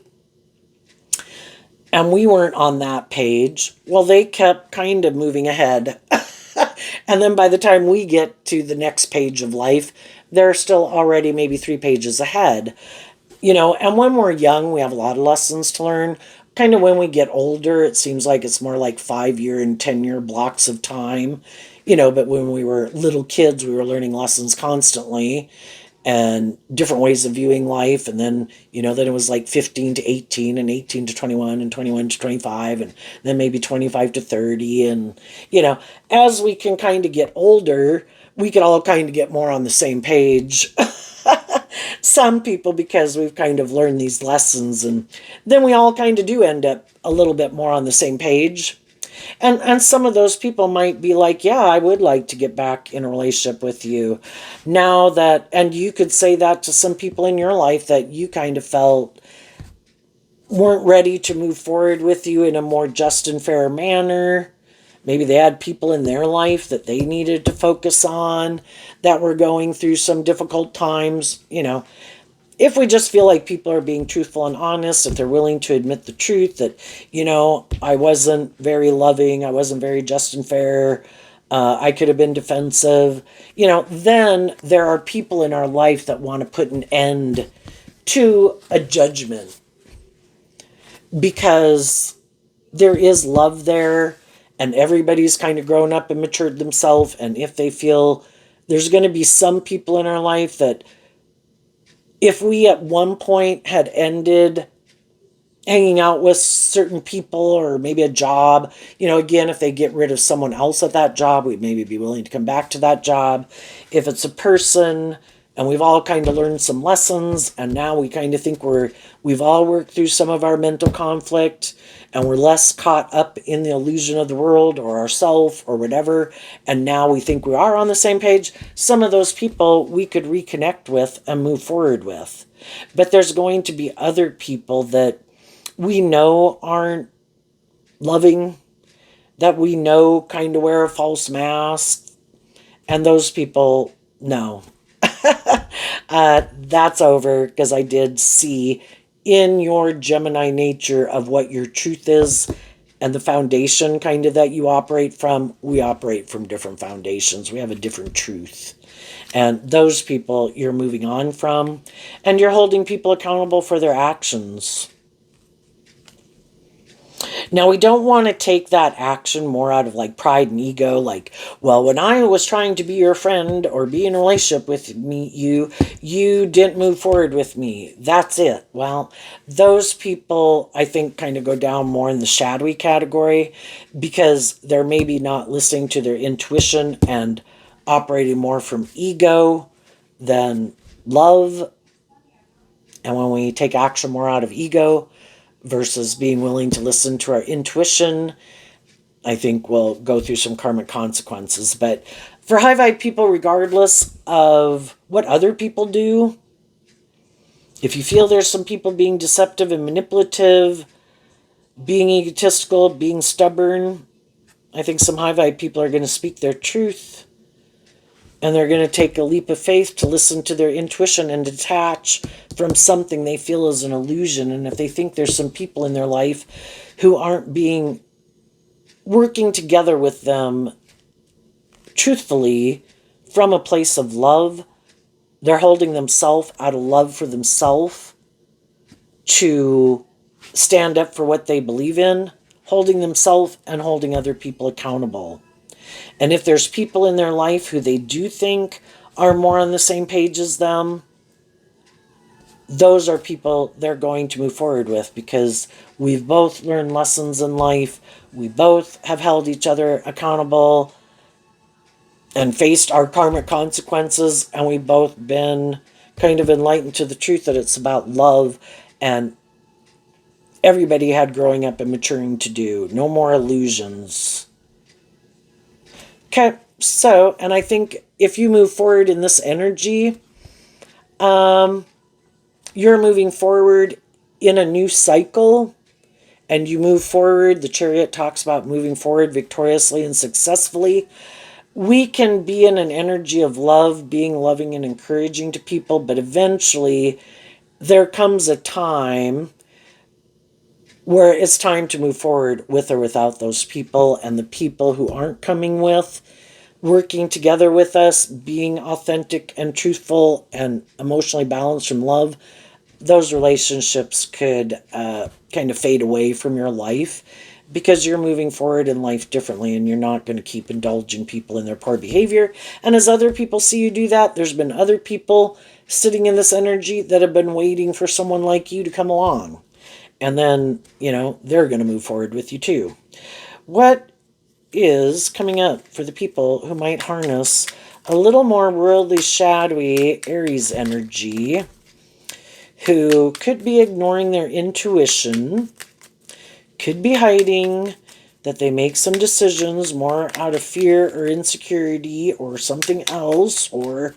and we weren't on that page. Well, they kept kind of moving ahead. And then by the time we get to the next page of life, they're still already maybe 3 pages ahead. You know, and when we're young, we have a lot of lessons to learn. Kind of when we get older, it seems like it's more like 5-year and 10-year blocks of time. You know, but when we were little kids, we were learning lessons constantly and different ways of viewing life. And then, you know, then it was like 15 to 18 and 18 to 21 and 21 to 25 and then maybe 25 to 30. And, you know, as we can kind of get older, we can all kind of get more on the same page. Some people, because we've kind of learned these lessons, and then we all kind of do end up a little bit more on the same page. And some of those people might be like, yeah, I would like to get back in a relationship with you. Now that, and you could say that to some people in your life that you kind of felt weren't ready to move forward with you in a more just and fair manner. Maybe they had people in their life that they needed to focus on that were going through some difficult times. If we just feel like people are being truthful and honest, if they're willing to admit the truth that, I wasn't very loving, I wasn't very just and fair, I could have been defensive, then there are people in our life that want to put an end to a judgment because there is love there and everybody's kind of grown up and matured themselves. And if they feel there's going to be some people in our life that if we at one point had ended hanging out with certain people or maybe a job, again, if they get rid of someone else at that job, we'd maybe be willing to come back to that job. If it's a person and we've all kind of learned some lessons and now we kind of think we've all worked through some of our mental conflict and we're less caught up in the illusion of the world or ourself or whatever, and now we think we are on the same page, some of those people we could reconnect with and move forward with. But there's going to be other people that we know aren't loving, that we know kind of wear a false mask, and those people, no. That's over, because I did see in your Gemini nature of what your truth is and the foundation kind of that you operate from. We operate from different foundations. We have a different truth. And those people you're moving on from, and you're holding people accountable for their actions. Now, we don't want to take that action more out of like pride and ego, like, well, when I was trying to be your friend or be in a relationship with me, you didn't move forward with me. That's it. Well, those people, I think, kind of go down more in the shadowy category because they're maybe not listening to their intuition and operating more from ego than love. And when we take action more out of ego versus being willing to listen to our intuition, I think we'll go through some karmic consequences. But for high vibe people, regardless of what other people do, if you feel there's some people being deceptive and manipulative, being egotistical, being stubborn, I think some high vibe people are going to speak their truth. And they're going to take a leap of faith to listen to their intuition and detach from something they feel is an illusion. And if they think there's some people in their life who aren't working together with them truthfully from a place of love, they're holding themselves out of love for themselves to stand up for what they believe in, holding themselves and holding other people accountable. And if there's people in their life who they do think are more on the same page as them, those are people they're going to move forward with because we've both learned lessons in life. We both have held each other accountable and faced our karmic consequences. And we've both been kind of enlightened to the truth that it's about love, and everybody had growing up and maturing to do. No more illusions. Okay, so, and I think if you move forward in this energy, you're moving forward in a new cycle, and you move forward. The Chariot talks about moving forward victoriously and successfully. We can be in an energy of love, being loving and encouraging to people, but eventually there comes a time where it's time to move forward with or without those people, and the people who aren't coming with, working together with us, being authentic and truthful and emotionally balanced from love, those relationships could kind of fade away from your life because you're moving forward in life differently, and you're not going to keep indulging people in their poor behavior. And as other people see you do that, there's been other people sitting in this energy that have been waiting for someone like you to come along. And then, they're going to move forward with you too. What is coming up for the people who might harness a little more worldly, shadowy Aries energy, who could be ignoring their intuition, could be hiding that they make some decisions more out of fear or insecurity or something else, or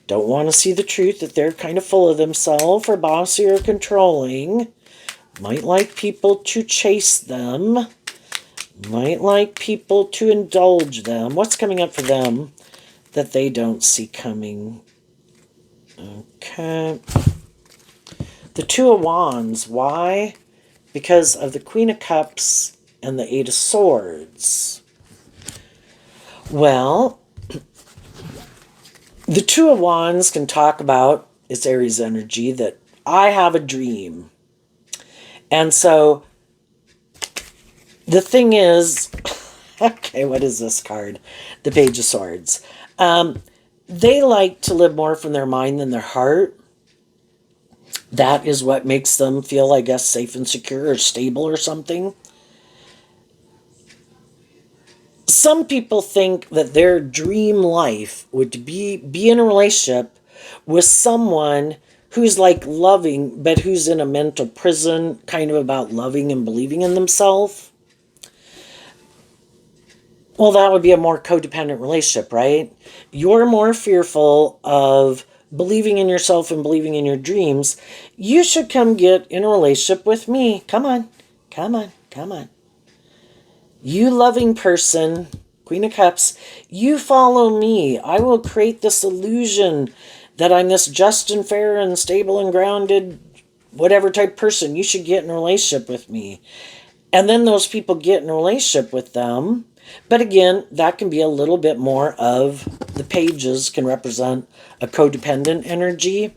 don't want to see the truth, that they're kind of full of themselves or bossy or controlling. Might like people to chase them. Might like people to indulge them. What's coming up for them that they don't see coming? Okay. The Two of Wands. Why? Because of the Queen of Cups and the Eight of Swords. Well, the Two of Wands can talk about, it's Aries energy, that I have a dream. And so the thing is, okay, what is this card? The Page of Swords. They like to live more from their mind than their heart. That is what makes them feel, I guess, safe and secure or stable or something. Some people think that their dream life would be in a relationship with someone who's like loving, but who's in a mental prison, kind of about loving and believing in themselves. Well, that would be a more codependent relationship, right? You're more fearful of believing in yourself and believing in your dreams. You should come get in a relationship with me. Come on, come on, come on. You loving person, Queen of Cups, you follow me. I will create this illusion that I'm this just and fair and stable and grounded, whatever type person. You should get in a relationship with me. And then those people get in a relationship with them. But again, that can be a little bit more of the pages can represent a codependent energy.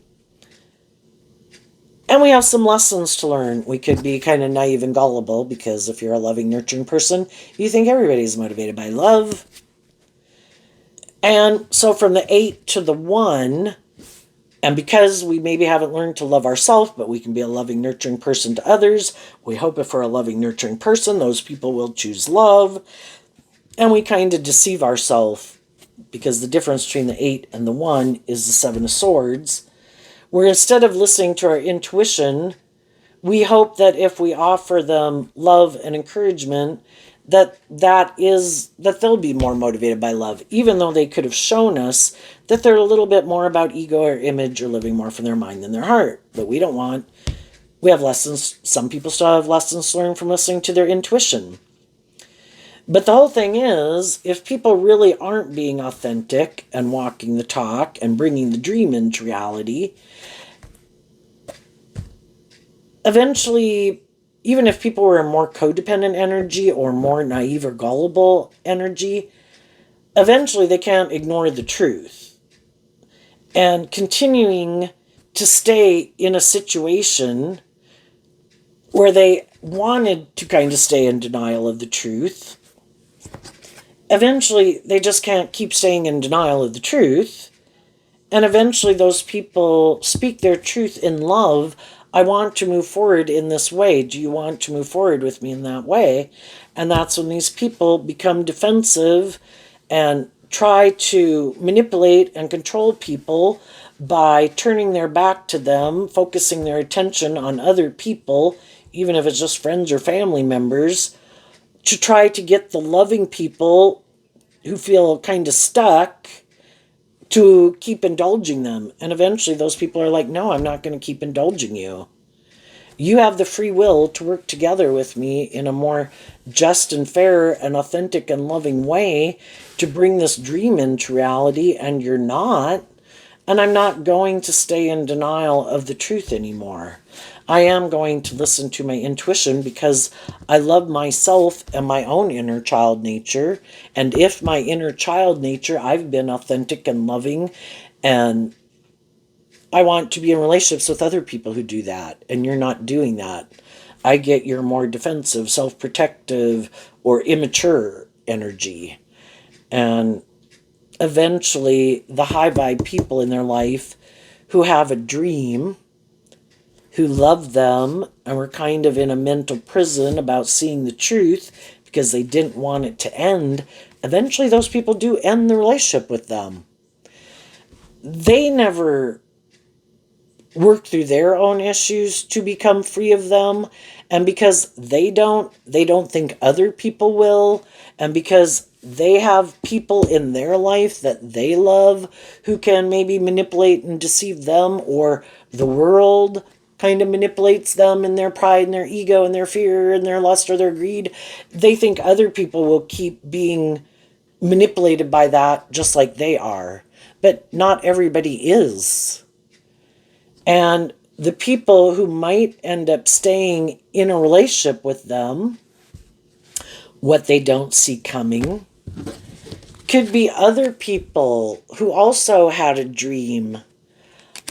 And we have some lessons to learn. We could be kind of naive and gullible because if you're a loving, nurturing person, you think everybody's motivated by love. And so from the 8 to the 1, and because we maybe haven't learned to love ourselves, but we can be a loving, nurturing person to others, we hope if we're a loving, nurturing person, those people will choose love. And we kind of deceive ourselves because the difference between the 8 and the 1 is the 7 of Swords, where instead of listening to our intuition, we hope that if we offer them love and encouragement, that they'll be more motivated by love, even though they could have shown us that they're a little bit more about ego or image or living more from their mind than their heart. But we don't want. We have lessons. Some people still have lessons to learn from listening to their intuition. But the whole thing is, if people really aren't being authentic and walking the talk and bringing the dream into reality, eventually, even if people were in more codependent energy or more naive or gullible energy, eventually they can't ignore the truth. And continuing to stay in a situation where they wanted to kind of stay in denial of the truth, eventually they just can't keep staying in denial of the truth. And eventually those people speak their truth in love. I want to move forward in this way. Do you want to move forward with me in that way? And that's when these people become defensive and try to manipulate and control people by turning their back to them, focusing their attention on other people, even if it's just friends or family members, to try to get the loving people who feel kind of stuck to keep indulging them. And eventually those people are like, no, I'm not going to keep indulging you. You have the free will to work together with me in a more just and fair and authentic and loving way to bring this dream into reality, and you're not. And I'm not going to stay in denial of the truth anymore. I am going to listen to my intuition because I love myself and my own inner child nature. And if my inner child nature, I've been authentic and loving, and I want to be in relationships with other people who do that, and you're not doing that. I get your more defensive, self-protective, or immature energy. And eventually, the high vibe people in their life who have a dream, who love them, and were kind of in a mental prison about seeing the truth because they didn't want it to end, eventually those people do end the relationship with them. They never work through their own issues to become free of them, and because they don't think other people will, and because they have people in their life that they love who can maybe manipulate and deceive them, or the world kind of manipulates them in their pride and their ego and their fear and their lust or their greed. They think other people will keep being manipulated by that just like they are, but not everybody is. And the people who might end up staying in a relationship with them, what they don't see coming, could be other people who also had a dream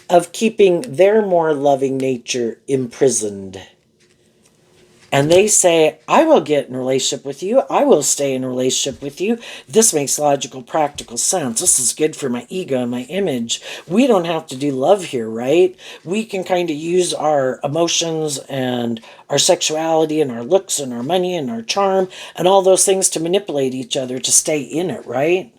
of keeping their more loving nature imprisoned. And they say, I will get in a relationship with you. I will stay in a relationship with you. This makes logical, practical sense. This is good for my ego and my image. We don't have to do love here, right? We can kind of use our emotions and our sexuality and our looks and our money and our charm and all those things to manipulate each other to stay in it, right?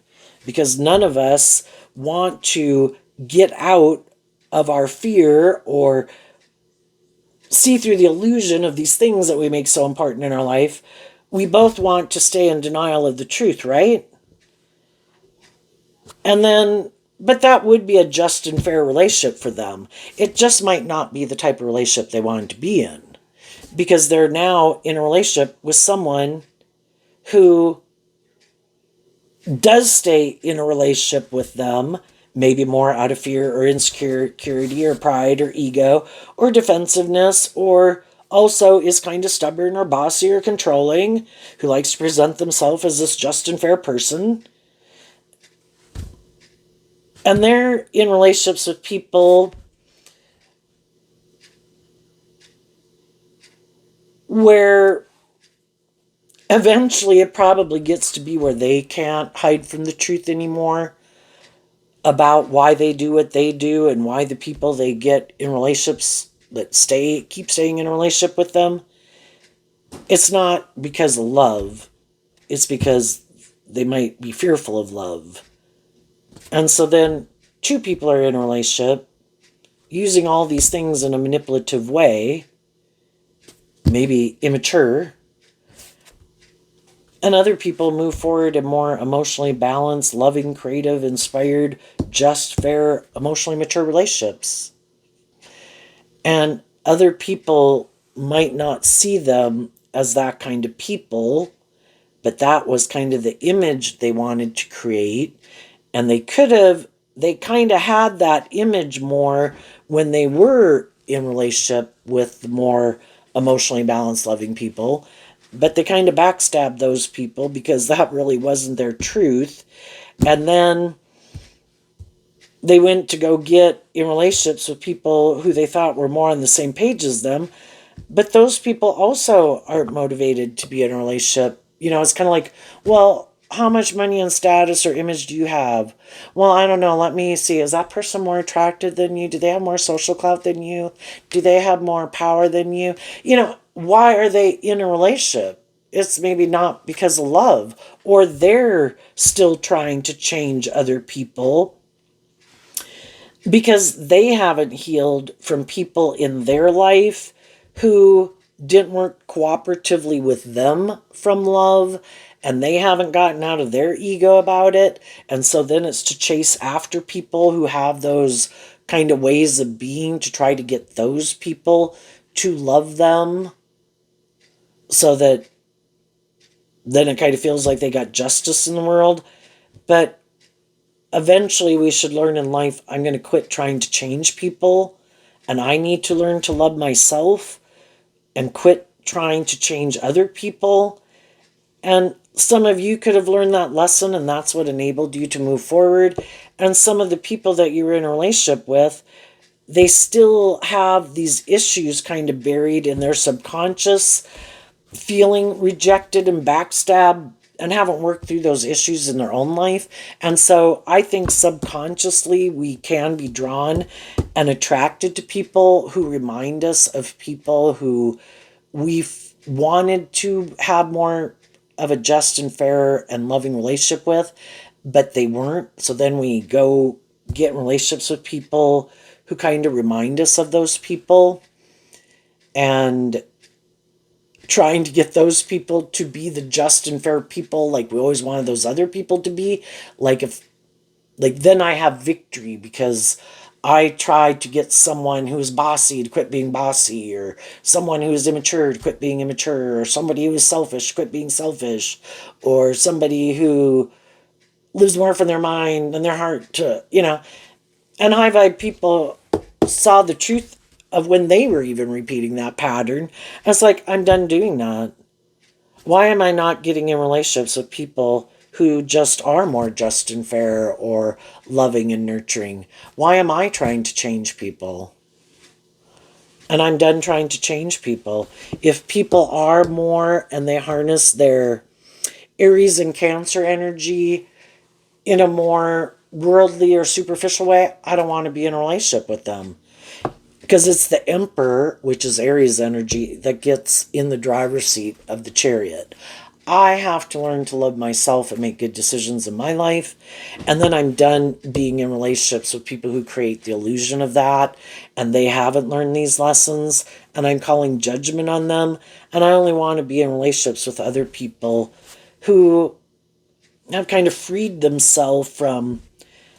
Because none of us want to get out of our fear or see through the illusion of these things that we make so important in our life. We both want to stay in denial of the truth, right? And then, but that would be a just and fair relationship for them. It just might not be the type of relationship they wanted to be in, because they're now in a relationship with someone who does stay in a relationship with them, maybe more out of fear or insecurity or pride or ego or defensiveness, or also is kind of stubborn or bossy or controlling, who likes to present themselves as this just and fair person. And they're in relationships with people where eventually it probably gets to be where they can't hide from the truth anymore about why they do what they do and why the people they get in relationships that keep staying in a relationship with them. It's not because of love. It's because they might be fearful of love. And so then two people are in a relationship using all these things in a manipulative way, maybe immature, and other people move forward in more emotionally balanced, loving, creative, inspired, just, fair, emotionally mature relationships. And other people might not see them as that kind of people, but that was kind of the image they wanted to create. And they kind of had that image more when they were in relationship with the more emotionally balanced, loving people. But they kind of backstabbed those people because that really wasn't their truth. And then they went to go get in relationships with people who they thought were more on the same page as them. But those people also aren't motivated to be in a relationship. It's kind of like, well, how much money and status or image do you have? Well, I don't know. Let me see. Is that person more attractive than you? Do they have more social clout than you? Do they have more power than you? Why are they in a relationship? It's maybe not because of love, or they're still trying to change other people because they haven't healed from people in their life who didn't work cooperatively with them from love, and they haven't gotten out of their ego about it. And so then it's to chase after people who have those kind of ways of being to try to get those people to love them, so that then it kind of feels like they got justice in the world. But eventually we should learn in life, I'm going to quit trying to change people, and I need to learn to love myself and quit trying to change other people. And some of you could have learned that lesson, and that's what enabled you to move forward. And some of the people that you were in a relationship with, they still have these issues kind of buried in their subconscious, feeling rejected and backstabbed, and haven't worked through those issues in their own life. And so I think subconsciously we can be drawn and attracted to people who remind us of people who we've wanted to have more of a just and fair and loving relationship with, but they weren't. So then we go get in relationships with people who kind of remind us of those people, and trying to get those people to be the just and fair people like we always wanted those other people to be. Then I have victory because I tried to get someone who's bossy to quit being bossy, or someone who is immature to quit being immature, or somebody who is selfish to quit being selfish, or somebody who lives more from their mind than their heart to, And high vibe people saw the truth of when they were even repeating that pattern. And it's like, I'm done doing that. Why am I not getting in relationships with people who just are more just and fair or loving and nurturing? Why am I trying to change people? And I'm done trying to change people. If people are more and they harness their Aries and Cancer energy in a more worldly or superficial way, I don't want to be in a relationship with them. Because it's the Emperor, which is Aries energy, that gets in the driver's seat of the chariot. I have to learn to love myself and make good decisions in my life. And then I'm done being in relationships with people who create the illusion of that, and they haven't learned these lessons, and I'm calling judgment on them. And I only want to be in relationships with other people who have kind of freed themselves from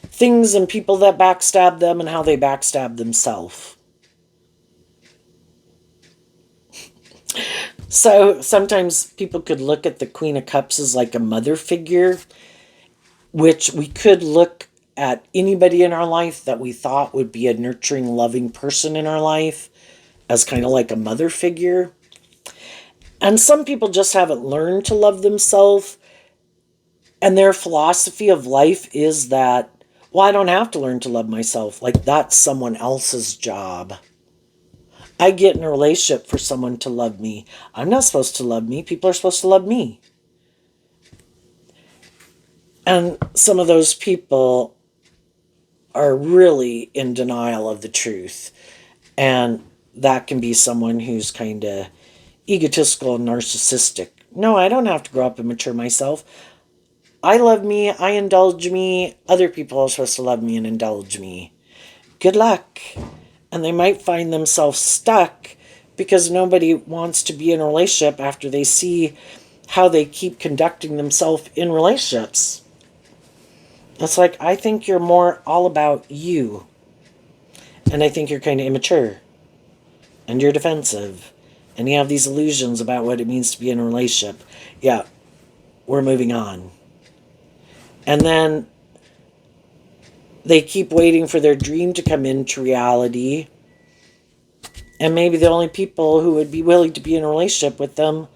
things and people that backstab them and how they backstab themselves. So sometimes people could look at the Queen of Cups as like a mother figure, which we could look at anybody in our life that we thought would be a nurturing, loving person in our life as kind of like a mother figure. And some people just haven't learned to love themselves. And their philosophy of life is that, well, I don't have to learn to love myself. Like, that's someone else's job. I get in a relationship for someone to love me. I'm not supposed to love me. People are supposed to love me. And some of those people are really in denial of the truth. And that can be someone who's kind of egotistical and narcissistic. No, I don't have to grow up and mature myself. I love me. I indulge me. Other people are supposed to love me and indulge me. Good luck. And they might find themselves stuck because nobody wants to be in a relationship after they see how they keep conducting themselves in relationships. It's like, I think you're more all about you. And I think you're kind of immature. And you're defensive. And you have these illusions about what it means to be in a relationship. Yeah, we're moving on. And then they keep waiting for their dream to come into reality. And maybe the only people who would be willing to be in a relationship with them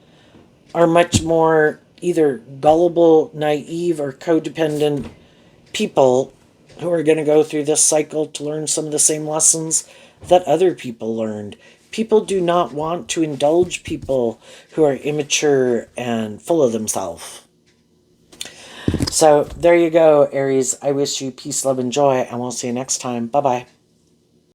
are much more either gullible, naive, or codependent people who are going to go through this cycle to learn some of the same lessons that other people learned. People do not want to indulge people who are immature and full of themselves. So there you go, Aries. I wish you peace, love, and joy, and we'll see you next time. Bye-bye.